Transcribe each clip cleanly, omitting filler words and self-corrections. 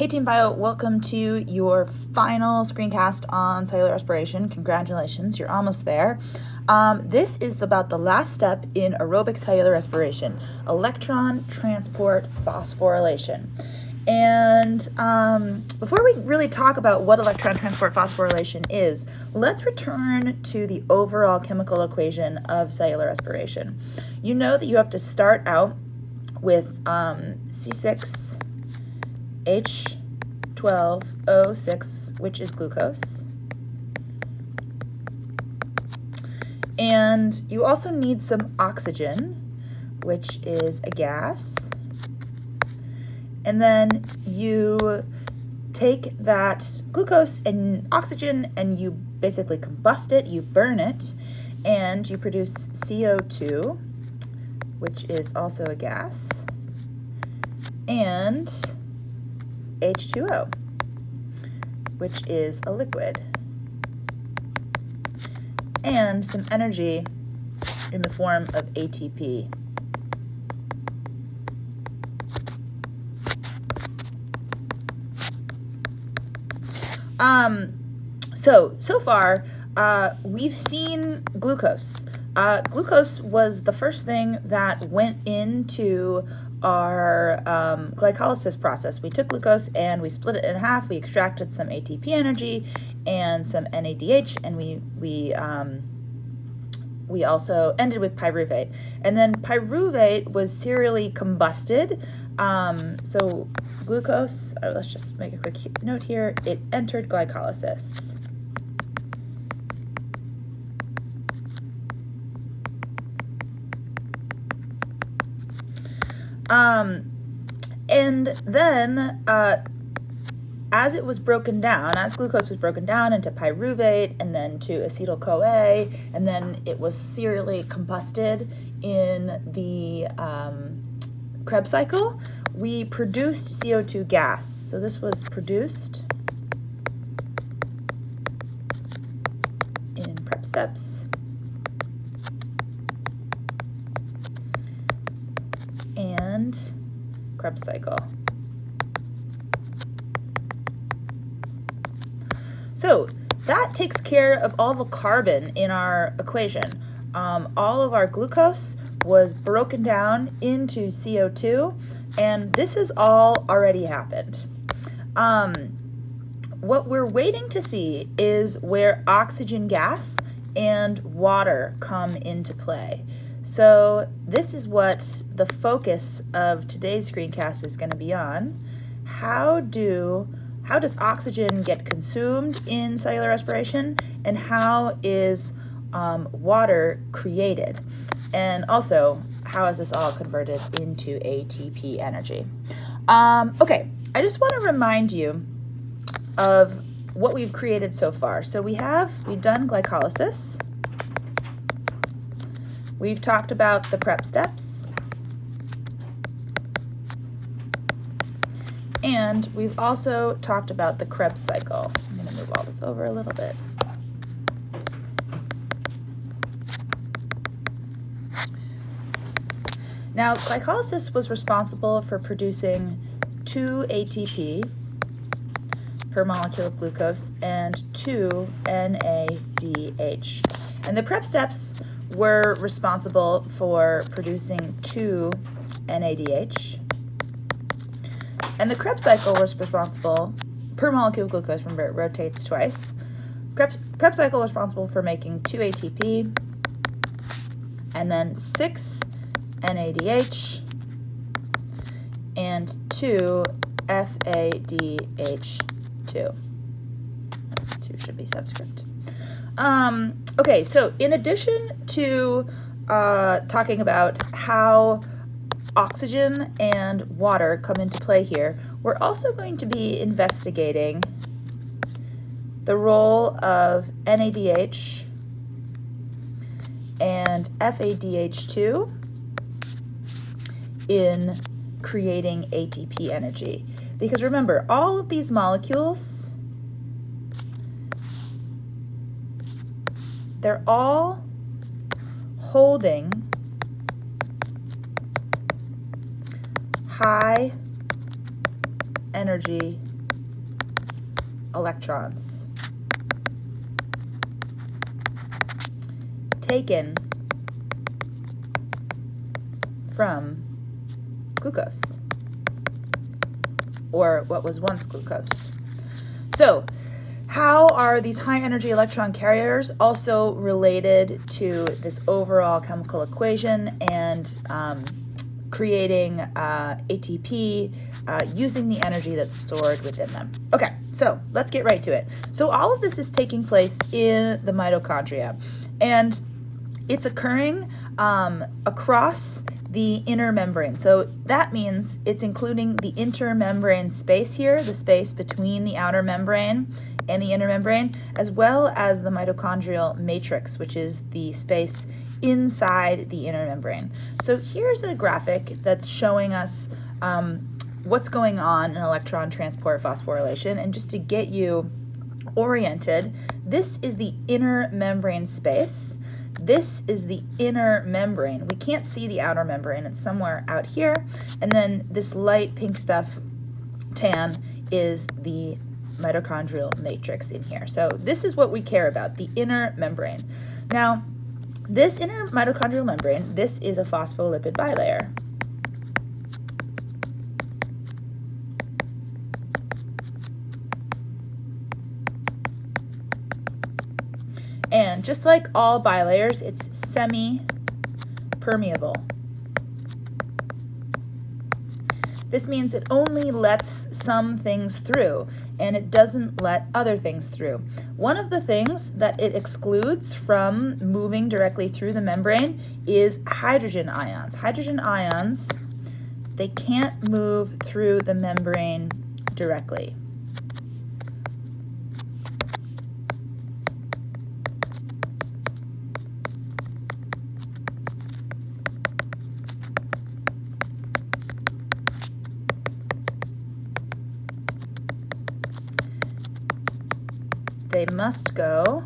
Hey Team Bio, welcome to your final screencast on cellular respiration. Congratulations, you're almost there. This is about the last step in aerobic cellular respiration, electron transport phosphorylation. And before we really talk about what electron transport phosphorylation is, let's return to the overall chemical equation of cellular respiration. You know that you have to start out with C6 H12O6, which is glucose. And you also need some oxygen, which is a gas. And then you take that glucose and oxygen and you basically combust it, you burn it, and you produce CO2, which is also a gas, and H2O, which is a liquid, and some energy in the form of ATP. So far, we've seen glucose. Glucose was the first thing that went into our glycolysis process. We took glucose and we split it in half. We extracted some ATP energy and some NADH, and we also ended with pyruvate. And then pyruvate was serially combusted. So glucose, let's just make a quick note here, it entered glycolysis. And then as it was broken down, as glucose was broken down into pyruvate and then to acetyl-CoA, and then it was serially combusted in the Krebs cycle, we produced CO2 gas. So this was produced in prep steps and Krebs cycle. So that takes care of all the carbon in our equation. All of our glucose was broken down into CO2, and this has all already happened. What we're waiting to see is where oxygen gas and water come into play. So this is what the focus of today's screencast is going to be on. How does oxygen get consumed in cellular respiration, and how is water created? And also, how is this all converted into ATP energy? Okay, I just want to remind you of what we've created so far. So we've done glycolysis. We've talked about the prep steps. And we've also talked about the Krebs cycle. I'm going to move all this over a little bit. Now, glycolysis was responsible for producing 2 ATP per molecule of glucose and 2 NADH. And the prep steps were responsible for producing 2 NADH. And the Krebs cycle was responsible, per molecule of glucose, remember it rotates twice. Krebs cycle was responsible for making 2 ATP and then 6 NADH and 2 FADH2. 2 should be subscript. Okay, so in addition to talking about how oxygen and water come into play here, we're also going to be investigating the role of NADH and FADH2 in creating ATP energy. Because remember, all of these molecules, they're all holding high energy electrons taken from glucose, or what was once glucose. So how are these high energy electron carriers also related to this overall chemical equation and creating ATP using the energy that's stored within them? Okay, so let's get right to it. So all of this is taking place in the mitochondria, and it's occurring across the inner membrane. So that means it's including the intermembrane space here, the space between the outer membrane and the inner membrane, as well as the mitochondrial matrix, which is the space inside the inner membrane. So here's a graphic that's showing us what's going on in electron transport phosphorylation. And just to get you oriented, this is the inner membrane space. This is the inner membrane. We can't see the outer membrane. It's somewhere out here. And then this light pink stuff, tan, is the mitochondrial matrix in here. So this is what we care about, the inner membrane. Now, this inner mitochondrial membrane, this is a phospholipid bilayer. And just like all bilayers, it's semi-permeable. This means it only lets some things through, and it doesn't let other things through. One of the things that it excludes from moving directly through the membrane is hydrogen ions. Hydrogen ions, they can't move through the membrane directly. They must go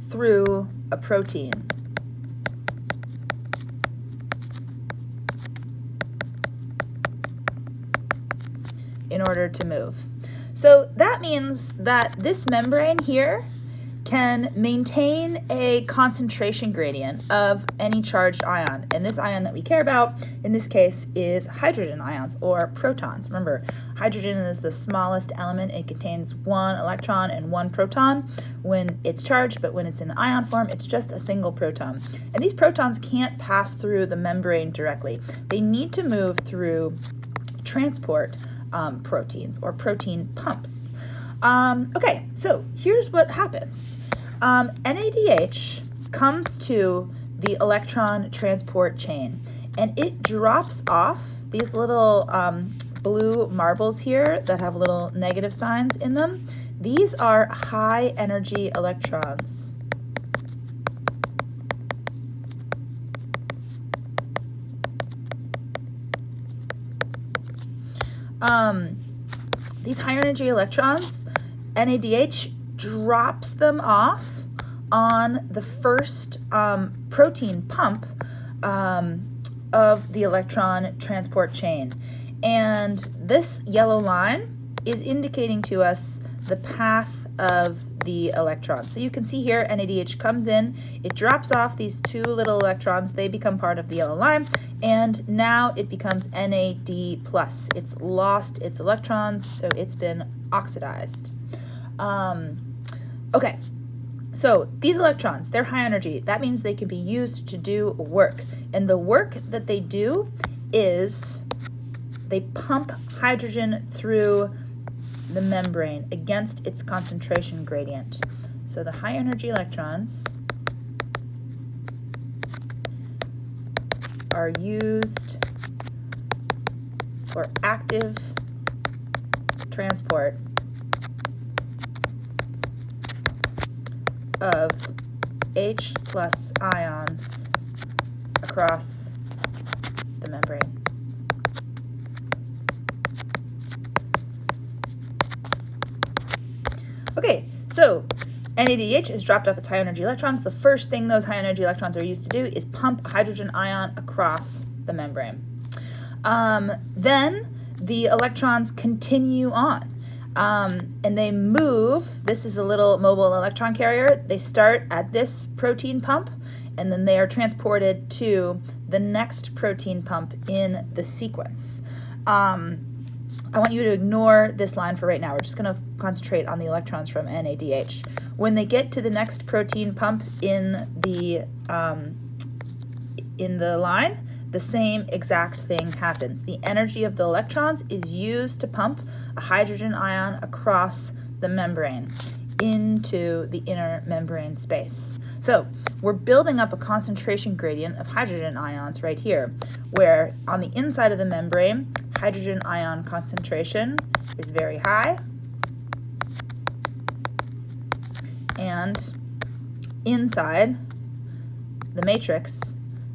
through a protein. In order to move. So that means that this membrane here can maintain a concentration gradient of any charged ion. And this ion that we care about in this case is hydrogen ions, or protons. Remember, hydrogen is the smallest element. It contains one electron and one proton when it's charged, but when it's in ion form, it's just a single proton. And these protons can't pass through the membrane directly. They need to move through transport proteins, or protein pumps. Okay, so here's what happens. NADH comes to the electron transport chain, and it drops off these little blue marbles here that have little negative signs in them. These are high energy electrons. These high energy electrons, NADH drops them off on the first protein pump of the electron transport chain. And this yellow line is indicating to us the path of the electron. So you can see here NADH comes in, it drops off these two little electrons, they become part of the yellow line, and now it becomes NAD+. It's lost its electrons, so it's been oxidized. Okay, so these electrons, they're high energy. That means they can be used to do work. And the work that they do is they pump hydrogen through the membrane against its concentration gradient. So the high energy electrons are used for active transport of H+ ions across the membrane. Okay, so NADH has dropped off its high energy electrons. The first thing those high energy electrons are used to do is pump hydrogen ion across the membrane. Then the electrons continue on. and they move. This is a little mobile electron carrier. They start at this protein pump, and then they are transported to the next protein pump in the sequence. I want you to ignore this line for right now. We're just going to concentrate on the electrons from NADH. When they get to the next protein pump in the line, the same exact thing happens. The energy of the electrons is used to pump a hydrogen ion across the membrane into the inner membrane space. So we're building up a concentration gradient of hydrogen ions right here, where on the inside of the membrane, hydrogen ion concentration is very high, and inside the matrix,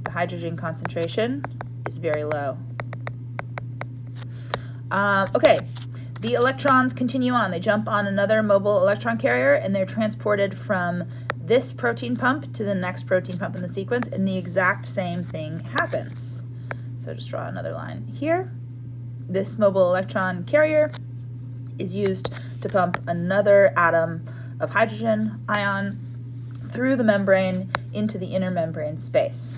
the hydrogen concentration is very low. Okay, the electrons continue on. They jump on another mobile electron carrier, and they're transported from this protein pump to the next protein pump in the sequence, and the exact same thing happens. So just draw another line here. This mobile electron carrier is used to pump another atom of hydrogen ion through the membrane into the inner membrane space.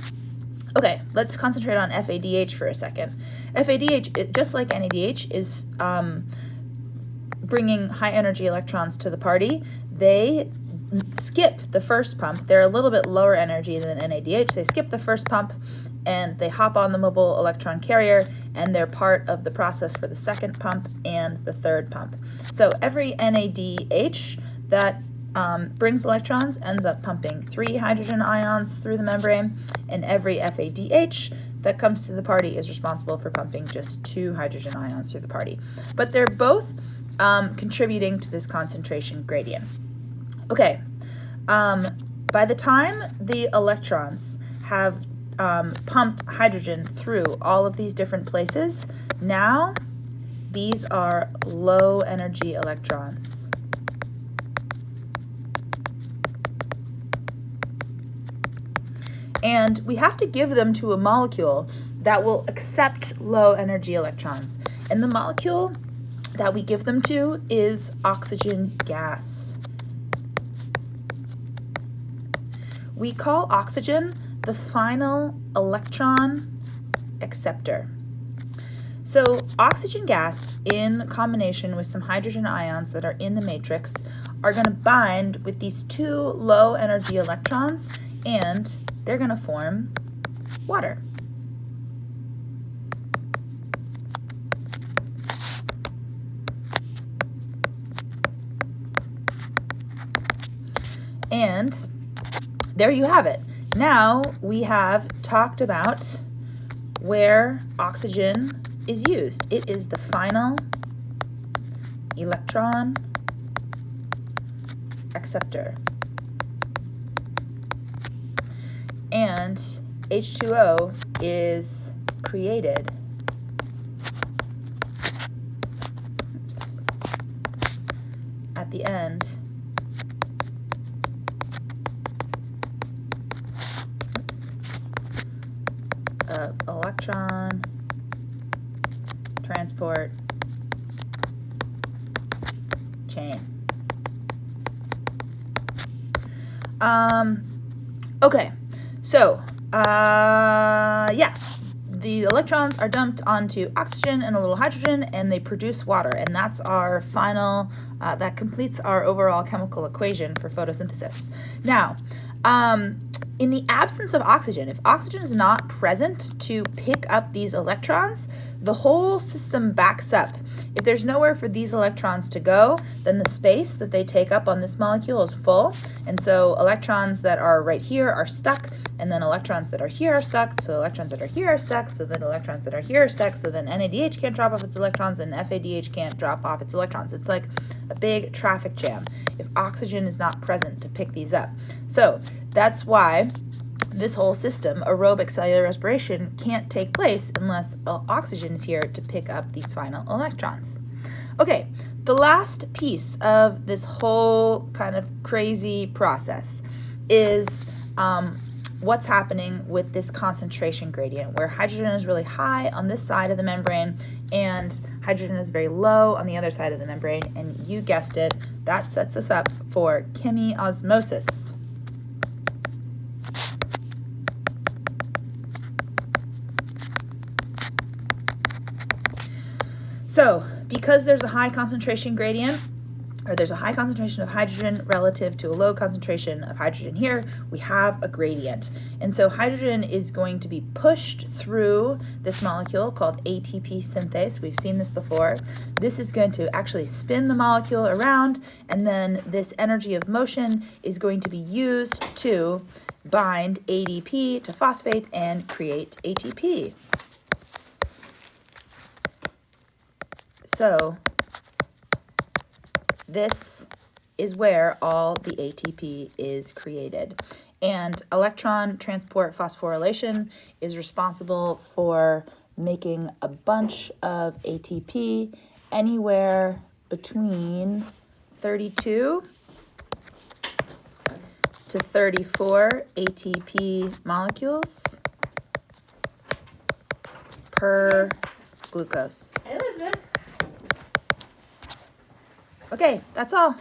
Okay, let's concentrate on FADH for a second. FADH, just like NADH, is bringing high energy electrons to the party. They skip the first pump. They're a little bit lower energy than NADH. They skip the first pump and they hop on the mobile electron carrier, and they're part of the process for the second pump and the third pump. So every NADH that brings electrons ends up pumping 3 hydrogen ions through the membrane, and every FADH that comes to the party is responsible for pumping just 2 hydrogen ions through the party. But they're both contributing to this concentration gradient. Okay, by the time the electrons have pumped hydrogen through all of these different places, now these are low energy electrons. And we have to give them to a molecule that will accept low energy electrons. And the molecule that we give them to is oxygen gas. We call oxygen the final electron acceptor. So oxygen gas, in combination with some hydrogen ions that are in the matrix, are going to bind with these 2 low energy electrons, and they're going to form water. And there you have it. Now we have talked about where oxygen is used. It is the final electron acceptor. And H2O is created at the end of electron transport chain. Okay, so yeah, the electrons are dumped onto oxygen and a little hydrogen, and they produce water, and that's our final, that completes our overall chemical equation for photosynthesis. Now, in the absence of oxygen, if oxygen is not present to pick up these electrons, the whole system backs up. If there's nowhere for these electrons to go, then the space that they take up on this molecule is full, and so electrons that are right here are stuck, and then electrons that are here are stuck, so electrons that are here are stuck, so then electrons that are here are stuck, so then NADH can't drop off its electrons, and FADH can't drop off its electrons. It's like a big traffic jam if oxygen is not present to pick these up. So that's why this whole system, aerobic cellular respiration, can't take place unless oxygen is here to pick up these final electrons. Okay, the last piece of this whole kind of crazy process is what's happening with this concentration gradient, where hydrogen is really high on this side of the membrane and hydrogen is very low on the other side of the membrane, and you guessed it, that sets us up for chemiosmosis. So, because there's a high concentration gradient, or there's a high concentration of hydrogen relative to a low concentration of hydrogen here, we have a gradient. And so hydrogen is going to be pushed through this molecule called ATP synthase. We've seen this before. This is going to actually spin the molecule around, and then this energy of motion is going to be used to bind ADP to phosphate and create ATP. So this is where all the ATP is created. And electron transport phosphorylation is responsible for making a bunch of ATP, anywhere between 32 to 34 ATP molecules per glucose. Hey, Elizabeth. Okay, that's all.